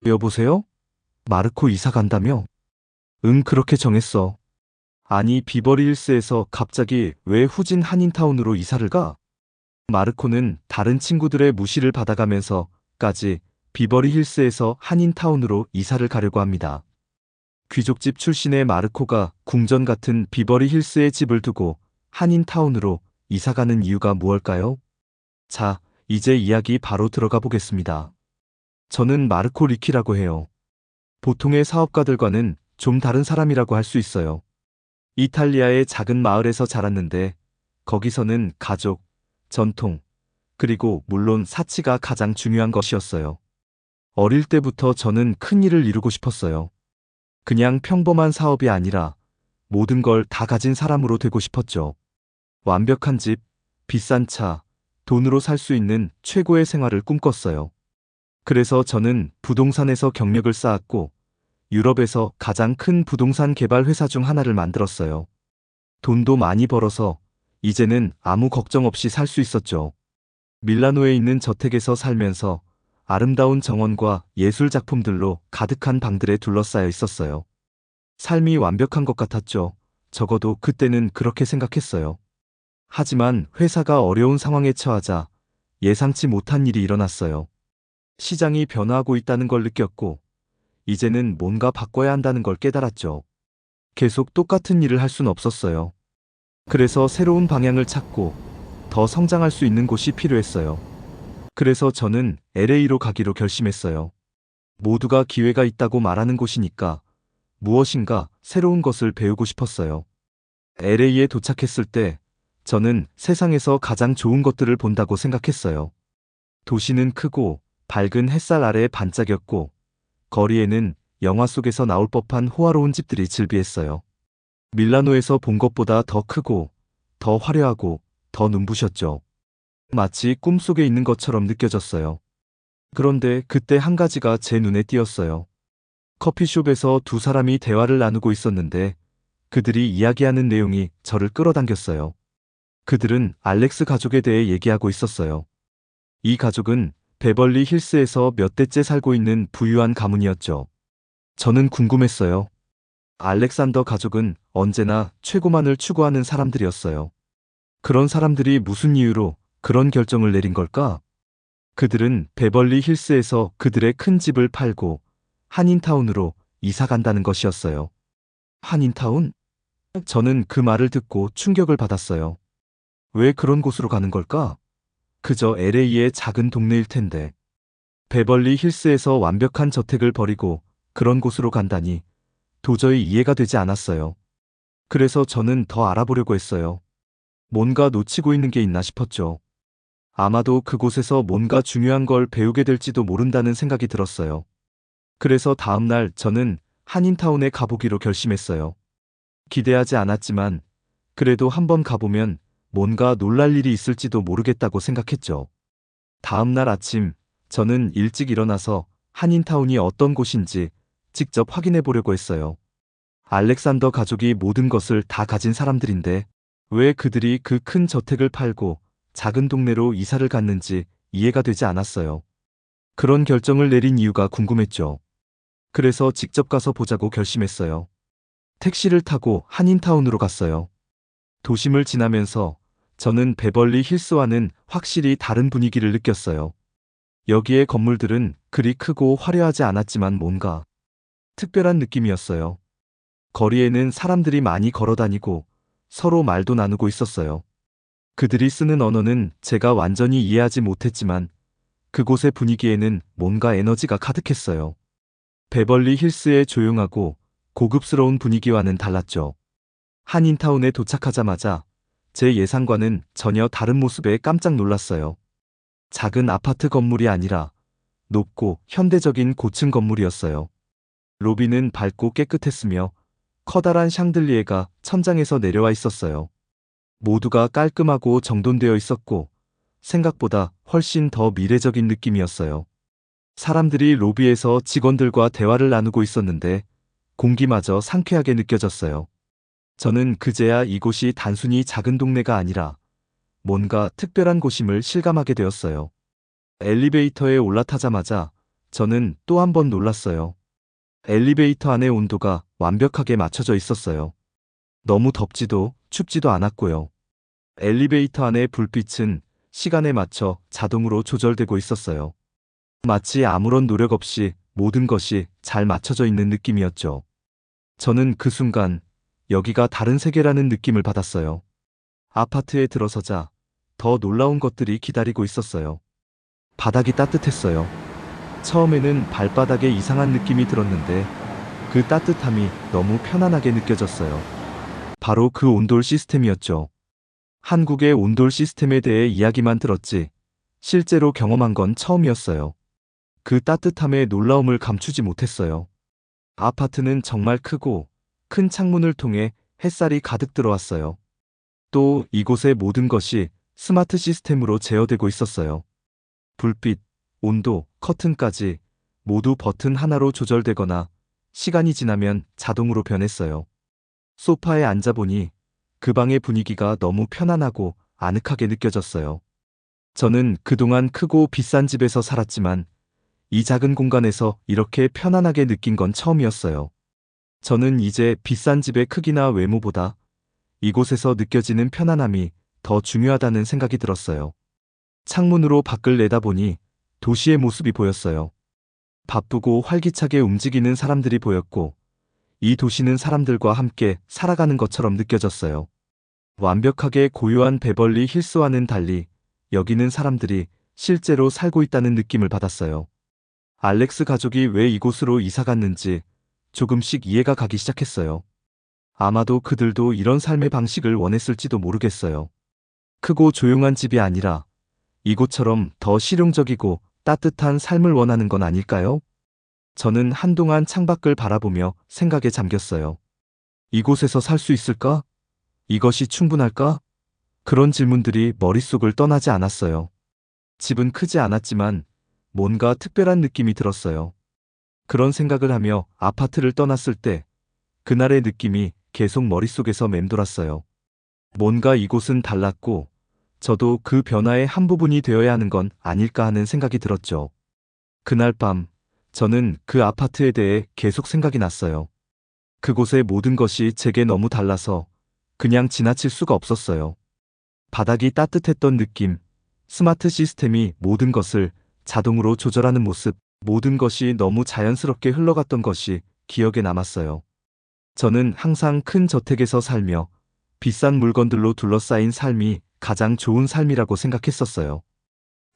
여보세요? 마르코 이사 간다며? 응, 그렇게 정했어. 아니, 비버리 hils에서 갑자기 왜 후진 한인타운으로 이사를 가? 마르코는 다른 친구들의 무시를 받아가면서까지 비버리 hils에서 한인타운으로 이사를 가려고 합니다. 귀족집 출신의 마르코가 궁전 같은 비버리 hils에 집을 두고 한인타운으로 이사가는 이유가 무엇일까요? 자, 이제 이야기 바로 들어가 보겠습니다. 저는 마르코 리키라고 해요. 보통의 사업가들과는 좀 다른 사람이라고 할 수 있어요. 이탈리아의 작은 마을에서 자랐는데 거기서는 가족, 전통, 그리고 물론 사치가 가장 중요한 것이었어요. 어릴 때부터 저는 큰 일을 이루고 싶었어요. 그냥 평범한 사업이 아니라 모든 걸 다 가진 사람으로 되고 싶었죠. 완벽한 집, 비싼 차, 돈으로 살 수 있는 최고의 생활을 꿈꿨어요. 그래서 저는 부동산에서 경력을 쌓았고 유럽에서 가장 큰 부동산 개발 회사 중 하나를 만들었어요. 돈도 많이 벌어서 이제는 아무 걱정 없이 살 수 있었죠. 밀라노에 있는 저택에서 살면서 아름다운 정원과 예술 작품들로 가득한 방들에 둘러싸여 있었어요. 삶이 완벽한 것 같았죠. 적어도 그때는 그렇게 생각했어요. 하지만 회사가 어려운 상황에 처하자 예상치 못한 일이 일어났어요. 시장이 변화하고 있다는 걸 느꼈고 이제는 뭔가 바꿔야 한다는 걸 깨달았죠. 계속 똑같은 일을 할 순 없었어요. 그래서 새로운 방향을 찾고 더 성장할 수 있는 곳이 필요했어요. 그래서 저는 LA로 가기로 결심했어요. 모두가 기회가 있다고 말하는 곳이니까 무엇인가 새로운 것을 배우고 싶었어요. LA에 도착했을 때 저는 세상에서 가장 좋은 것들을 본다고 생각했어요. 도시는 크고 밝은 햇살 아래에 반짝였고 거리에는 영화 속에서 나올 법한 호화로운 집들이 즐비했어요. 밀라노에서 본 것보다 더 크고 더 화려하고 더 눈부셨죠. 마치 꿈속에 있는 것처럼 느껴졌어요. 그런데 그때 한 가지가 제 눈에 띄었어요. 커피숍에서 두 사람이 대화를 나누고 있었는데 그들이 이야기하는 내용이 저를 끌어당겼어요. 그들은 알렉스 가족에 대해 얘기하고 있었어요. 이 가족은 베벌리 hils에서 몇 대째 살고 있는 부유한 가문이었죠. 저는 궁금했어요. 알렉산더 가족은 언제나 최고만을 추구하는 사람들이었어요. 그런 사람들이 무슨 이유로 그런 결정을 내린 걸까? 그들은 베벌리 hils에서 그들의 큰 집을 팔고 한인타운으로 이사 간다는 것이었어요. 한인타운? 저는 그 말을 듣고 충격을 받았어요. 왜 그런 곳으로 가는 걸까? 그저 LA의 작은 동네일 텐데. 베벌리 hils에서 완벽한 저택을 버리고 그런 곳으로 간다니 도저히 이해가 되지 않았어요. 그래서 저는 더 알아보려고 했어요. 뭔가 놓치고 있는 게 있나 싶었죠. 아마도 그곳에서 뭔가 중요한 걸 배우게 될지도 모른다는 생각이 들었어요. 그래서 다음 날 저는 한인타운에 가보기로 결심했어요. 기대하지 않았지만 그래도 한번 가보면 뭔가 놀랄 일이 있을지도 모르겠다고 생각했죠. 다음 날 아침 저는 일찍 일어나서 한인타운이 어떤 곳인지 직접 확인해 보려고 했어요. 알렉산더 가족이 모든 것을 다 가진 사람들인데 왜 그들이 그 큰 저택을 팔고 작은 동네로 이사를 갔는지 이해가 되지 않았어요. 그런 결정을 내린 이유가 궁금했죠. 그래서 직접 가서 보자고 결심했어요. 택시를 타고 한인타운으로 갔어요. 도심을 지나면서 저는 베벌리 hils와는 확실히 다른 분위기를 느꼈어요. 여기의 건물들은 그리 크고 화려하지 않았지만 뭔가 특별한 느낌이었어요. 거리에는 사람들이 많이 걸어 다니고 서로 말도 나누고 있었어요. 그들이 쓰는 언어는 제가 완전히 이해하지 못했지만 그곳의 분위기에는 뭔가 에너지가 가득했어요. 베벌리 hils의 조용하고 고급스러운 분위기와는 달랐죠. 한인타운에 도착하자마자 제 예상과는 전혀 다른 모습에 깜짝 놀랐어요. 작은 아파트 건물이 아니라 높고 현대적인 고층 건물이었어요. 로비는 밝고 깨끗했으며 커다란 샹들리에가 천장에서 내려와 있었어요. 모두가 깔끔하고 정돈되어 있었고 생각보다 훨씬 더 미래적인 느낌이었어요. 사람들이 로비에서 직원들과 대화를 나누고 있었는데 공기마저 상쾌하게 느껴졌어요. 저는 그제야 이곳이 단순히 작은 동네가 아니라 뭔가 특별한 곳임을 실감하게 되었어요. 엘리베이터에 올라타자마자 저는 또 한 번 놀랐어요. 엘리베이터 안의 온도가 완벽하게 맞춰져 있었어요. 너무 덥지도 춥지도 않았고요. 엘리베이터 안의 불빛은 시간에 맞춰 자동으로 조절되고 있었어요. 마치 아무런 노력 없이 모든 것이 잘 맞춰져 있는 느낌이었죠. 저는 그 순간 여기가 다른 세계라는 느낌을 받았어요. 아파트에 들어서자 더 놀라운 것들이 기다리고 있었어요. 바닥이 따뜻했어요. 처음에는 발바닥에 이상한 느낌이 들었는데 그 따뜻함이 너무 편안하게 느껴졌어요. 바로 그 온돌 시스템이었죠. 한국의 온돌 시스템에 대해 이야기만 들었지 실제로 경험한 건 처음이었어요. 그 따뜻함의 놀라움을 감추지 못했어요. 아파트는 정말 크고 큰 창문을 통해 햇살이 가득 들어왔어요. 또 이곳의 모든 것이 스마트 시스템으로 제어되고 있었어요. 불빛, 온도, 커튼까지 모두 버튼 하나로 조절되거나 시간이 지나면 자동으로 변했어요. 소파에 앉아보니 그 방의 분위기가 너무 편안하고 아늑하게 느껴졌어요. 저는 그동안 크고 비싼 집에서 살았지만 이 작은 공간에서 이렇게 편안하게 느낀 건 처음이었어요. 저는 이제 비싼 집의 크기나 외모보다 이곳에서 느껴지는 편안함이 더 중요하다는 생각이 들었어요. 창문으로 밖을 내다보니 도시의 모습이 보였어요. 바쁘고 활기차게 움직이는 사람들이 보였고, 이 도시는 사람들과 함께 살아가는 것처럼 느껴졌어요. 완벽하게 고요한 베벌리 힐스와는 달리 여기는 사람들이 실제로 살고 있다는 느낌을 받았어요. 알렉스 가족이 왜 이곳으로 이사 갔는지 조금씩 이해가 가기 시작했어요. 아마도 그들도 이런 삶의 방식을 원했을지도 모르겠어요. 크고 조용한 집이 아니라 이곳처럼 더 실용적이고 따뜻한 삶을 원하는 건 아닐까요? 저는 한동안 창밖을 바라보며 생각에 잠겼어요. 이곳에서 살 수 있을까? 이것이 충분할까? 그런 질문들이 머릿속을 떠나지 않았어요. 집은 크지 않았지만 뭔가 특별한 느낌이 들었어요. 그런 생각을 하며 아파트를 떠났을 때 그날의 느낌이 계속 머릿속에서 맴돌았어요. 뭔가 이곳은 달랐고 저도 그 변화의 한 부분이 되어야 하는 건 아닐까 하는 생각이 들었죠. 그날 밤 저는 그 아파트에 대해 계속 생각이 났어요. 그곳의 모든 것이 제게 너무 달라서 그냥 지나칠 수가 없었어요. 바닥이 따뜻했던 느낌, 스마트 시스템이 모든 것을 자동으로 조절하는 모습, 모든 것이 너무 자연스럽게 흘러갔던 것이 기억에 남았어요. 저는 항상 큰 저택에서 살며 비싼 물건들로 둘러싸인 삶이 가장 좋은 삶이라고 생각했었어요.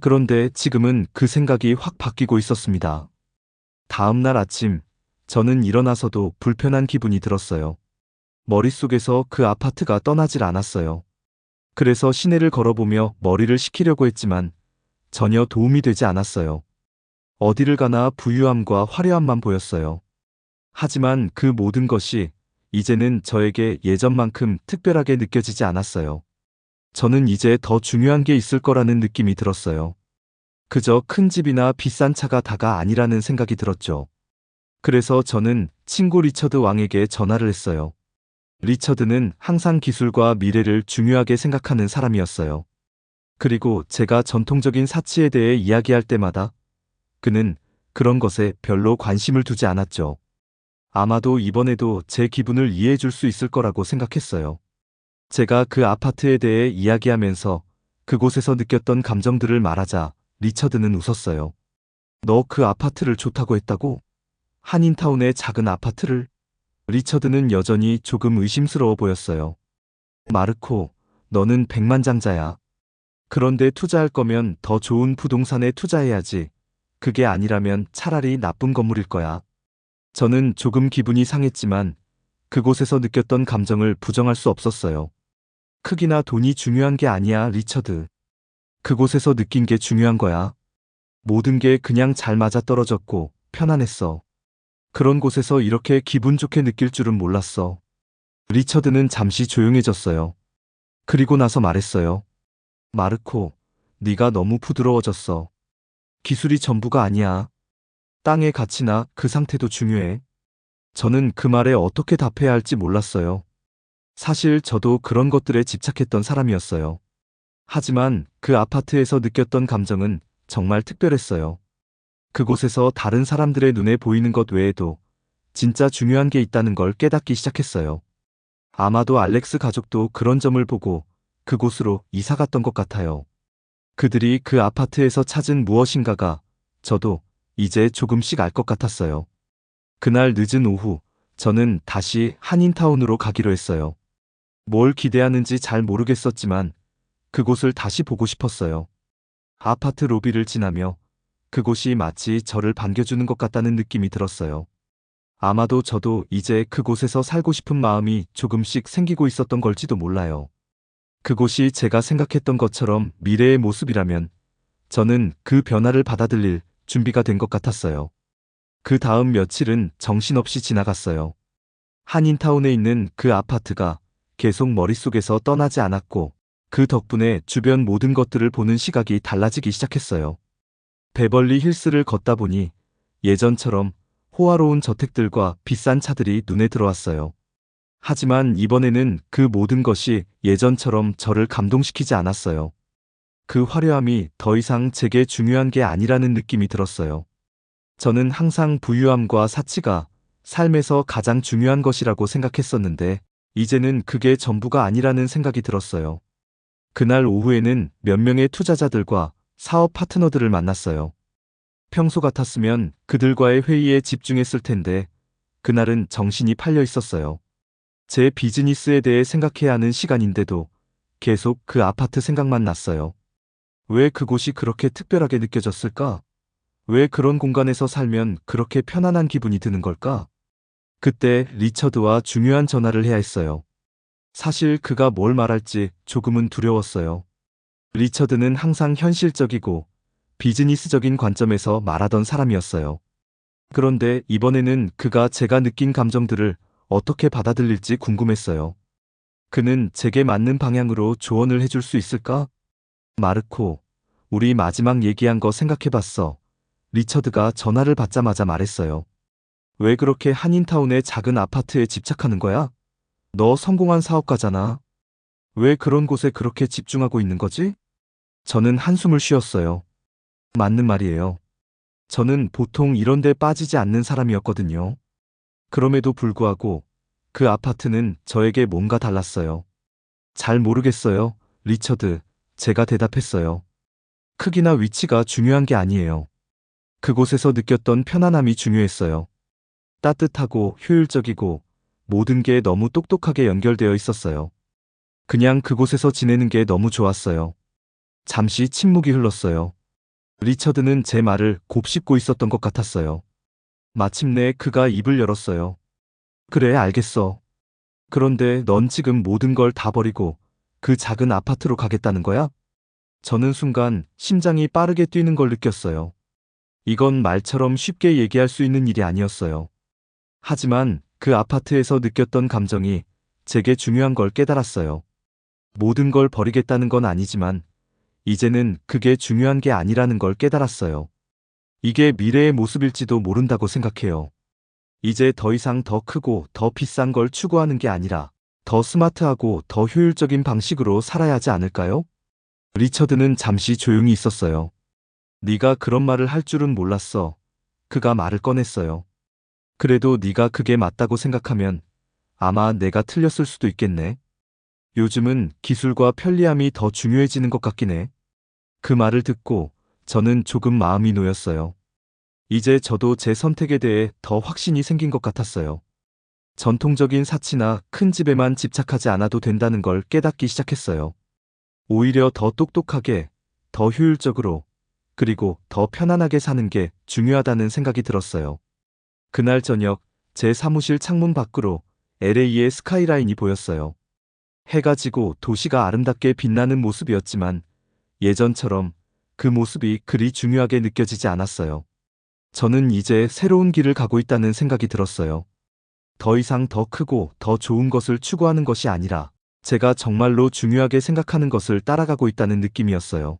그런데 지금은 그 생각이 확 바뀌고 있었습니다. 다음 날 아침, 저는 일어나서도 불편한 기분이 들었어요. 머릿속에서 그 아파트가 떠나질 않았어요. 그래서 시내를 걸어보며 머리를 식히려고 했지만 전혀 도움이 되지 않았어요. 어디를 가나 부유함과 화려함만 보였어요. 하지만 그 모든 것이 이제는 저에게 예전만큼 특별하게 느껴지지 않았어요. 저는 이제 더 중요한 게 있을 거라는 느낌이 들었어요. 그저 큰 집이나 비싼 차가 다가 아니라는 생각이 들었죠. 그래서 저는 친구 리처드 왕에게 전화를 했어요. 리처드는 항상 기술과 미래를 중요하게 생각하는 사람이었어요. 그리고 제가 전통적인 사치에 대해 이야기할 때마다 그는 그런 것에 별로 관심을 두지 않았죠. 아마도 이번에도 제 기분을 이해해 줄 수 있을 거라고 생각했어요. 제가 그 아파트에 대해 이야기하면서 그곳에서 느꼈던 감정들을 말하자 리처드는 웃었어요. 너 그 아파트를 좋다고 했다고? 한인타운의 작은 아파트를? 리처드는 여전히 조금 의심스러워 보였어요. 마르코, 너는 백만장자야. 그런데 투자할 거면 더 좋은 부동산에 투자해야지. 그게 아니라면 차라리 나쁜 건물일 거야. 저는 조금 기분이 상했지만 그곳에서 느꼈던 감정을 부정할 수 없었어요. 크기나 돈이 중요한 게 아니야, 리처드. 그곳에서 느낀 게 중요한 거야. 모든 게 그냥 잘 맞아떨어졌고 편안했어. 그런 곳에서 이렇게 기분 좋게 느낄 줄은 몰랐어. 리처드는 잠시 조용해졌어요. 그리고 나서 말했어요. 마르코, 네가 너무 부드러워졌어. 기술이 전부가 아니야. 땅의 가치나 그 상태도 중요해. 저는 그 말에 어떻게 답해야 할지 몰랐어요. 사실 저도 그런 것들에 집착했던 사람이었어요. 하지만 그 아파트에서 느꼈던 감정은 정말 특별했어요. 그곳에서 다른 사람들의 눈에 보이는 것 외에도 진짜 중요한 게 있다는 걸 깨닫기 시작했어요. 아마도 알렉스 가족도 그런 점을 보고 그곳으로 이사 갔던 것 같아요. 그들이 그 아파트에서 찾은 무엇인가가 저도 이제 조금씩 알 것 같았어요. 그날 늦은 오후, 저는 다시 한인타운으로 가기로 했어요. 뭘 기대하는지 잘 모르겠었지만 그곳을 다시 보고 싶었어요. 아파트 로비를 지나며 그곳이 마치 저를 반겨주는 것 같다는 느낌이 들었어요. 아마도 저도 이제 그곳에서 살고 싶은 마음이 조금씩 생기고 있었던 걸지도 몰라요. 그곳이 제가 생각했던 것처럼 미래의 모습이라면 저는 그 변화를 받아들일 준비가 된 것 같았어요. 그 다음 며칠은 정신없이 지나갔어요. 한인타운에 있는 그 아파트가 계속 머릿속에서 떠나지 않았고 그 덕분에 주변 모든 것들을 보는 시각이 달라지기 시작했어요. 베벌리 힐스를 걷다 보니 예전처럼 호화로운 저택들과 비싼 차들이 눈에 들어왔어요. 하지만 이번에는 그 모든 것이 예전처럼 저를 감동시키지 않았어요. 그 화려함이 더 이상 제게 중요한 게 아니라는 느낌이 들었어요. 저는 항상 부유함과 사치가 삶에서 가장 중요한 것이라고 생각했었는데, 이제는 그게 전부가 아니라는 생각이 들었어요. 그날 오후에는 몇 명의 투자자들과 사업 파트너들을 만났어요. 평소 같았으면 그들과의 회의에 집중했을 텐데, 그날은 정신이 팔려 있었어요. 제 비즈니스에 대해 생각해야 하는 시간인데도 계속 그 아파트 생각만 났어요. 왜 그곳이 그렇게 특별하게 느껴졌을까? 왜 그런 공간에서 살면 그렇게 편안한 기분이 드는 걸까? 그때 리처드와 중요한 전화를 해야 했어요. 사실 그가 뭘 말할지 조금은 두려웠어요. 리처드는 항상 현실적이고 비즈니스적인 관점에서 말하던 사람이었어요. 그런데 이번에는 그가 제가 느낀 감정들을 어떻게 받아들일지 궁금했어요. 그는 제게 맞는 방향으로 조언을 해줄 수 있을까? 마르코, 우리 마지막 얘기한 거 생각해봤어. 리처드가 전화를 받자마자 말했어요. 왜 그렇게 한인타운의 작은 아파트에 집착하는 거야? 너 성공한 사업가잖아. 왜 그런 곳에 그렇게 집중하고 있는 거지? 저는 한숨을 쉬었어요. 맞는 말이에요. 저는 보통 이런 데 빠지지 않는 사람이었거든요. 그럼에도 불구하고 그 아파트는 저에게 뭔가 달랐어요. 잘 모르겠어요, 리처드. 제가 대답했어요. 크기나 위치가 중요한 게 아니에요. 그곳에서 느꼈던 편안함이 중요했어요. 따뜻하고 효율적이고 모든 게 너무 똑똑하게 연결되어 있었어요. 그냥 그곳에서 지내는 게 너무 좋았어요. 잠시 침묵이 흘렀어요. 리처드는 제 말을 곱씹고 있었던 것 같았어요. 마침내 그가 입을 열었어요. 그래, 알겠어. 그런데 넌 지금 모든 걸 다 버리고 그 작은 아파트로 가겠다는 거야? 저는 순간 심장이 빠르게 뛰는 걸 느꼈어요. 이건 말처럼 쉽게 얘기할 수 있는 일이 아니었어요. 하지만 그 아파트에서 느꼈던 감정이 제게 중요한 걸 깨달았어요. 모든 걸 버리겠다는 건 아니지만 이제는 그게 중요한 게 아니라는 걸 깨달았어요. 이게 미래의 모습일지도 모른다고 생각해요. 이제 더 이상 더 크고 더 비싼 걸 추구하는 게 아니라 더 스마트하고 더 효율적인 방식으로 살아야 하지 않을까요? 리처드는 잠시 조용히 있었어요. 네가 그런 말을 할 줄은 몰랐어. 그가 말을 꺼냈어요. 그래도 네가 그게 맞다고 생각하면 아마 내가 틀렸을 수도 있겠네. 요즘은 기술과 편리함이 더 중요해지는 것 같긴 해. 그 말을 듣고 저는 조금 마음이 놓였어요. 이제 저도 제 선택에 대해 더 확신이 생긴 것 같았어요. 전통적인 사치나 큰 집에만 집착하지 않아도 된다는 걸 깨닫기 시작했어요. 오히려 더 똑똑하게, 더 효율적으로, 그리고 더 편안하게 사는 게 중요하다는 생각이 들었어요. 그날 저녁, 제 사무실 창문 밖으로 LA의 스카이라인이 보였어요. 해가 지고 도시가 아름답게 빛나는 모습이었지만 예전처럼 그 모습이 그리 중요하게 느껴지지 않았어요. 저는 이제 새로운 길을 가고 있다는 생각이 들었어요. 더 이상 더 크고 더 좋은 것을 추구하는 것이 아니라 제가 정말로 중요하게 생각하는 것을 따라가고 있다는 느낌이었어요.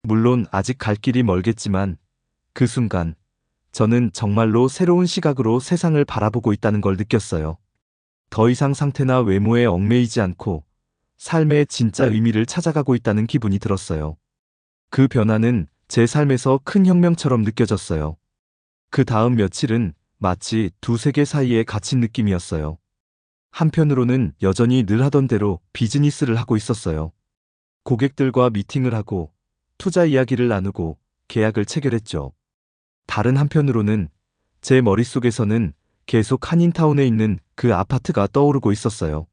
물론 아직 갈 길이 멀겠지만 그 순간 저는 정말로 새로운 시각으로 세상을 바라보고 있다는 걸 느꼈어요. 더 이상 상태나 외모에 얽매이지 않고 삶의 진짜 의미를 찾아가고 있다는 기분이 들었어요. 그 변화는 제 삶에서 큰 혁명처럼 느껴졌어요. 그 다음 며칠은 마치 두 세계 사이에 갇힌 느낌이었어요. 한편으로는 여전히 늘 하던 대로 비즈니스를 하고 있었어요. 고객들과 미팅을 하고 투자 이야기를 나누고 계약을 체결했죠. 다른 한편으로는 제 머릿속에서는 계속 한인타운에 있는 그 아파트가 떠오르고 있었어요.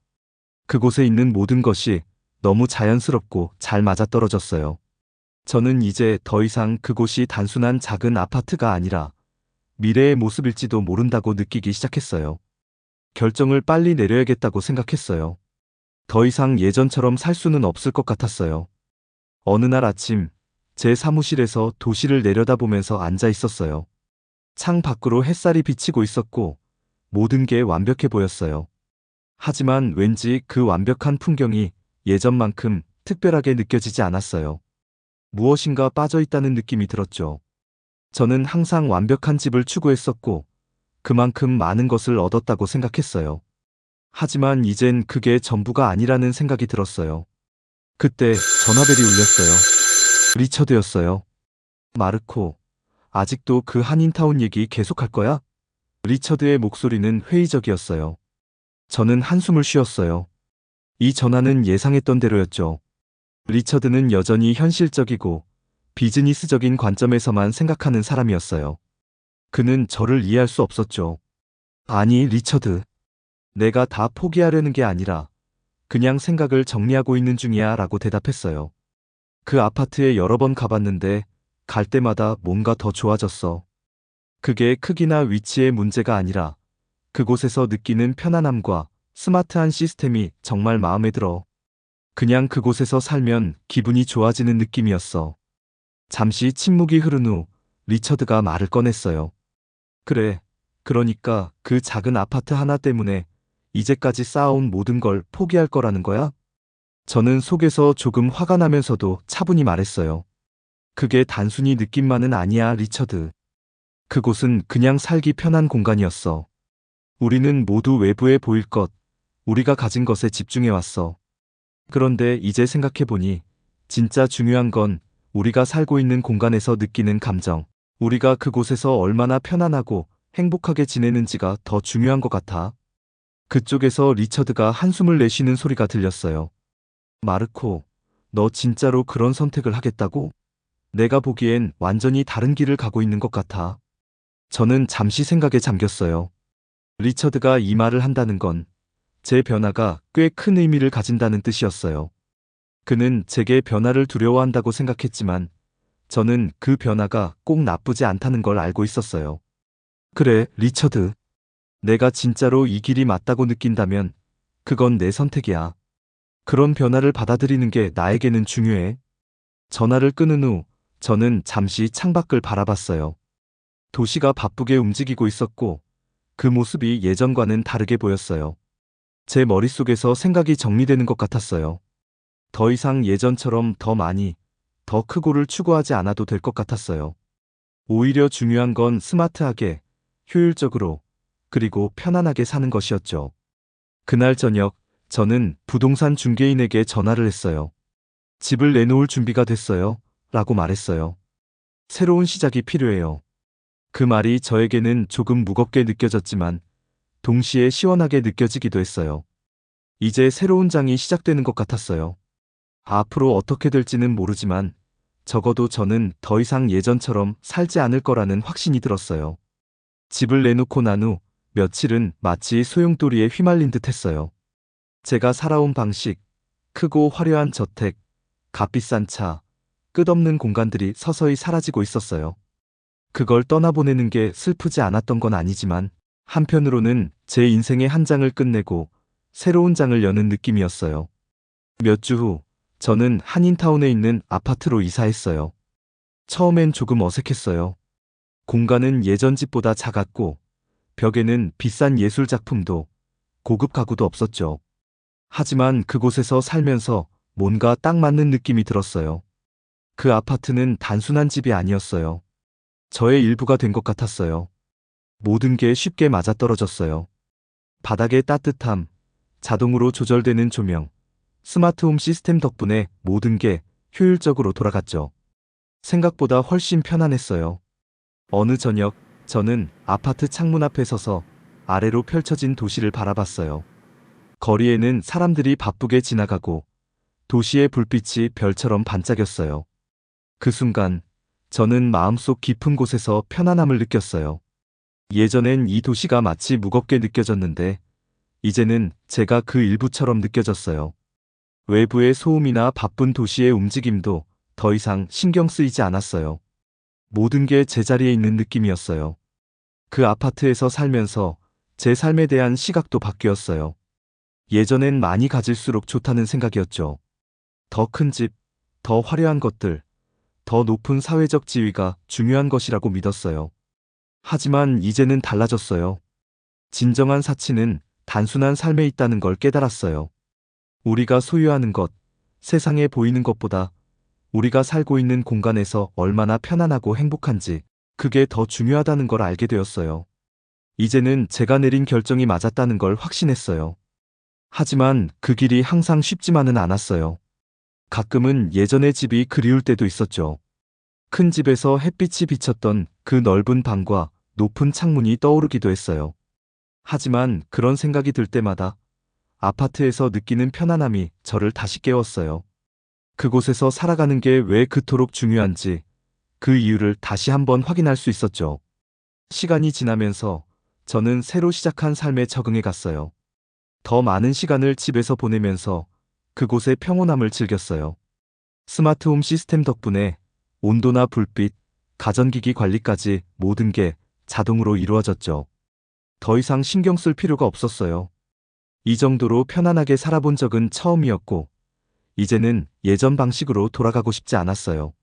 그곳에 있는 모든 것이 너무 자연스럽고 잘 맞아떨어졌어요. 저는 이제 더 이상 그곳이 단순한 작은 아파트가 아니라 미래의 모습일지도 모른다고 느끼기 시작했어요. 결정을 빨리 내려야겠다고 생각했어요. 더 이상 예전처럼 살 수는 없을 것 같았어요. 어느 날 아침, 제 사무실에서 도시를 내려다보면서 앉아 있었어요. 창 밖으로 햇살이 비치고 있었고 모든 게 완벽해 보였어요. 하지만 왠지 그 완벽한 풍경이 예전만큼 특별하게 느껴지지 않았어요. 무엇인가 빠져 있다는 느낌이 들었죠. 저는 항상 완벽한 집을 추구했었고 그만큼 많은 것을 얻었다고 생각했어요. 하지만 이젠 그게 전부가 아니라는 생각이 들었어요. 그때 전화벨이 울렸어요. 리처드였어요. 마르코, 아직도 그 한인타운 얘기 계속할 거야? 리처드의 목소리는 회의적이었어요. 저는 한숨을 쉬었어요. 이 전화는 예상했던 대로였죠. 리처드는 여전히 현실적이고 비즈니스적인 관점에서만 생각하는 사람이었어요. 그는 저를 이해할 수 없었죠. 아니, 리처드. 내가 다 포기하려는 게 아니라 그냥 생각을 정리하고 있는 중이야 라고 대답했어요. 그 아파트에 여러 번 가봤는데 갈 때마다 뭔가 더 좋아졌어. 그게 크기나 위치의 문제가 아니라 그곳에서 느끼는 편안함과 스마트한 시스템이 정말 마음에 들어. 그냥 그곳에서 살면 기분이 좋아지는 느낌이었어. 잠시 침묵이 흐른 후 리처드가 말을 꺼냈어요. 그래, 그러니까 그 작은 아파트 하나 때문에 이제까지 쌓아온 모든 걸 포기할 거라는 거야? 저는 속에서 조금 화가 나면서도 차분히 말했어요. 그게 단순히 느낌만은 아니야, 리처드. 그곳은 그냥 살기 편한 공간이었어. 우리는 모두 외부에 보일 것, 우리가 가진 것에 집중해왔어. 그런데 이제 생각해보니 진짜 중요한 건 우리가 살고 있는 공간에서 느끼는 감정, 우리가 그곳에서 얼마나 편안하고 행복하게 지내는지가 더 중요한 것 같아. 그쪽에서 리처드가 한숨을 내쉬는 소리가 들렸어요. 마르코, 너 진짜로 그런 선택을 하겠다고? 내가 보기엔 완전히 다른 길을 가고 있는 것 같아. 저는 잠시 생각에 잠겼어요. 리처드가 이 말을 한다는 건 제 변화가 꽤 큰 의미를 가진다는 뜻이었어요. 그는 제게 변화를 두려워한다고 생각했지만 저는 그 변화가 꼭 나쁘지 않다는 걸 알고 있었어요. 그래, 리처드. 내가 진짜로 이 길이 맞다고 느낀다면 그건 내 선택이야. 그런 변화를 받아들이는 게 나에게는 중요해. 전화를 끊은 후 저는 잠시 창밖을 바라봤어요. 도시가 바쁘게 움직이고 있었고 그 모습이 예전과는 다르게 보였어요. 제 머릿속에서 생각이 정리되는 것 같았어요. 더 이상 예전처럼 더 많이, 더 크고를 추구하지 않아도 될 것 같았어요. 오히려 중요한 건 스마트하게, 효율적으로, 그리고 편안하게 사는 것이었죠. 그날 저녁, 저는 부동산 중개인에게 전화를 했어요. 집을 내놓을 준비가 됐어요. 라고 말했어요. 새로운 시작이 필요해요. 그 말이 저에게는 조금 무겁게 느껴졌지만 동시에 시원하게 느껴지기도 했어요. 이제 새로운 장이 시작되는 것 같았어요. 앞으로 어떻게 될지는 모르지만 적어도 저는 더 이상 예전처럼 살지 않을 거라는 확신이 들었어요. 집을 내놓고 난 후 며칠은 마치 소용돌이에 휘말린 듯 했어요. 제가 살아온 방식, 크고 화려한 저택, 값비싼 차, 끝없는 공간들이 서서히 사라지고 있었어요. 그걸 떠나보내는 게 슬프지 않았던 건 아니지만 한편으로는 제 인생의 한 장을 끝내고 새로운 장을 여는 느낌이었어요. 몇 주 후 저는 한인타운에 있는 아파트로 이사했어요. 처음엔 조금 어색했어요. 공간은 예전 집보다 작았고 벽에는 비싼 예술 작품도 고급 가구도 없었죠. 하지만 그곳에서 살면서 뭔가 딱 맞는 느낌이 들었어요. 그 아파트는 단순한 집이 아니었어요. 저의 일부가 된 것 같았어요. 모든 게 쉽게 맞아떨어졌어요. 바닥의 따뜻함, 자동으로 조절되는 조명, 스마트홈 시스템 덕분에 모든 게 효율적으로 돌아갔죠. 생각보다 훨씬 편안했어요. 어느 저녁, 저는 아파트 창문 앞에 서서 아래로 펼쳐진 도시를 바라봤어요. 거리에는 사람들이 바쁘게 지나가고 도시의 불빛이 별처럼 반짝였어요. 그 순간, 저는 마음속 깊은 곳에서 편안함을 느꼈어요. 예전엔 이 도시가 마치 무겁게 느껴졌는데, 이제는 제가 그 일부처럼 느껴졌어요. 외부의 소음이나 바쁜 도시의 움직임도 더 이상 신경 쓰이지 않았어요. 모든 게 제자리에 있는 느낌이었어요. 그 아파트에서 살면서 제 삶에 대한 시각도 바뀌었어요. 예전엔 많이 가질수록 좋다는 생각이었죠. 더 큰 집, 더 화려한 것들, 더 높은 사회적 지위가 중요한 것이라고 믿었어요. 하지만 이제는 달라졌어요. 진정한 사치는 단순한 삶에 있다는 걸 깨달았어요. 우리가 소유하는 것, 세상에 보이는 것보다 우리가 살고 있는 공간에서 얼마나 편안하고 행복한지, 그게 더 중요하다는 걸 알게 되었어요. 이제는 제가 내린 결정이 맞았다는 걸 확신했어요. 하지만 그 길이 항상 쉽지만은 않았어요. 가끔은 예전의 집이 그리울 때도 있었죠. 큰 집에서 햇빛이 비쳤던 그 넓은 방과 높은 창문이 떠오르기도 했어요. 하지만 그런 생각이 들 때마다 아파트에서 느끼는 편안함이 저를 다시 깨웠어요. 그곳에서 살아가는 게 왜 그토록 중요한지, 그 이유를 다시 한번 확인할 수 있었죠. 시간이 지나면서 저는 새로 시작한 삶에 적응해 갔어요. 더 많은 시간을 집에서 보내면서 그곳의 평온함을 즐겼어요. 스마트홈 시스템 덕분에 온도나 불빛, 가전기기 관리까지 모든 게 자동으로 이루어졌죠. 더 이상 신경 쓸 필요가 없었어요. 이 정도로 편안하게 살아본 적은 처음이었고, 이제는 예전 방식으로 돌아가고 싶지 않았어요.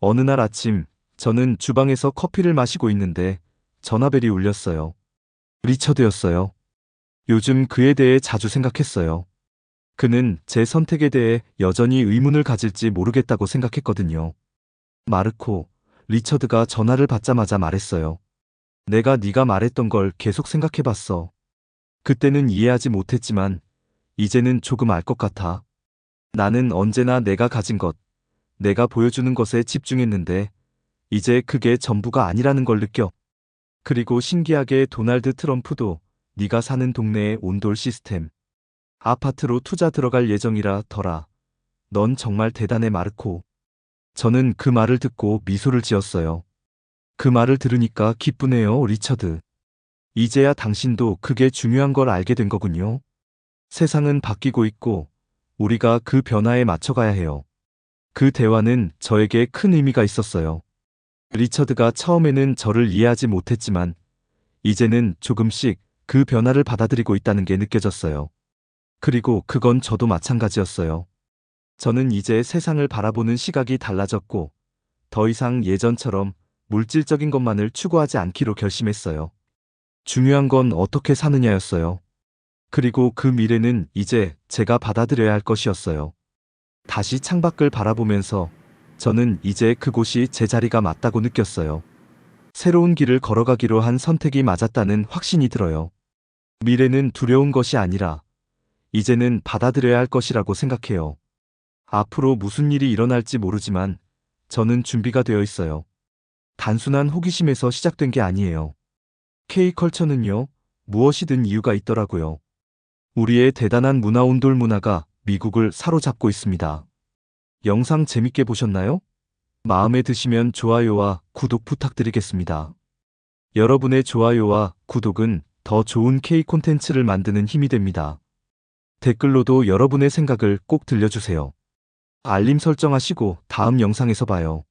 어느 날 아침, 저는 주방에서 커피를 마시고 있는데 전화벨이 울렸어요. 리처드였어요. 요즘 그에 대해 자주 생각했어요. 그는 제 선택에 대해 여전히 의문을 가질지 모르겠다고 생각했거든요. 마르코, 리처드가 전화를 받자마자 말했어요. 내가 네가 말했던 걸 계속 생각해봤어. 그때는 이해하지 못했지만 이제는 조금 알 것 같아. 나는 언제나 내가 가진 것, 내가 보여주는 것에 집중했는데 이제 그게 전부가 아니라는 걸 느껴. 그리고 신기하게 도널드 트럼프도 네가 사는 동네의 온돌 시스템, 아파트로 투자 들어갈 예정이라 더라. 넌 정말 대단해 마르코. 저는 그 말을 듣고 미소를 지었어요. 그 말을 들으니까 기쁘네요, 리처드. 이제야 당신도 그게 중요한 걸 알게 된 거군요. 세상은 바뀌고 있고 우리가 그 변화에 맞춰가야 해요. 그 대화는 저에게 큰 의미가 있었어요. 리처드가 처음에는 저를 이해하지 못했지만 이제는 조금씩 그 변화를 받아들이고 있다는 게 느껴졌어요. 그리고 그건 저도 마찬가지였어요. 저는 이제 세상을 바라보는 시각이 달라졌고 더 이상 예전처럼 물질적인 것만을 추구하지 않기로 결심했어요. 중요한 건 어떻게 사느냐였어요. 그리고 그 미래는 이제 제가 받아들여야 할 것이었어요. 다시 창밖을 바라보면서 저는 이제 그곳이 제 자리가 맞다고 느꼈어요. 새로운 길을 걸어가기로 한 선택이 맞았다는 확신이 들어요. 미래는 두려운 것이 아니라 이제는 받아들여야 할 것이라고 생각해요. 앞으로 무슨 일이 일어날지 모르지만 저는 준비가 되어 있어요. 단순한 호기심에서 시작된 게 아니에요. K컬처는요, 무엇이든 이유가 있더라고요. 우리의 대단한 문화 온돌 문화가 미국을 사로잡고 있습니다. 영상 재밌게 보셨나요? 마음에 드시면 좋아요와 구독 부탁드리겠습니다. 여러분의 좋아요와 구독은 더 좋은 K 콘텐츠를 만드는 힘이 됩니다. 댓글로도 여러분의 생각을 꼭 들려주세요. 알림 설정하시고 다음 영상에서 봐요.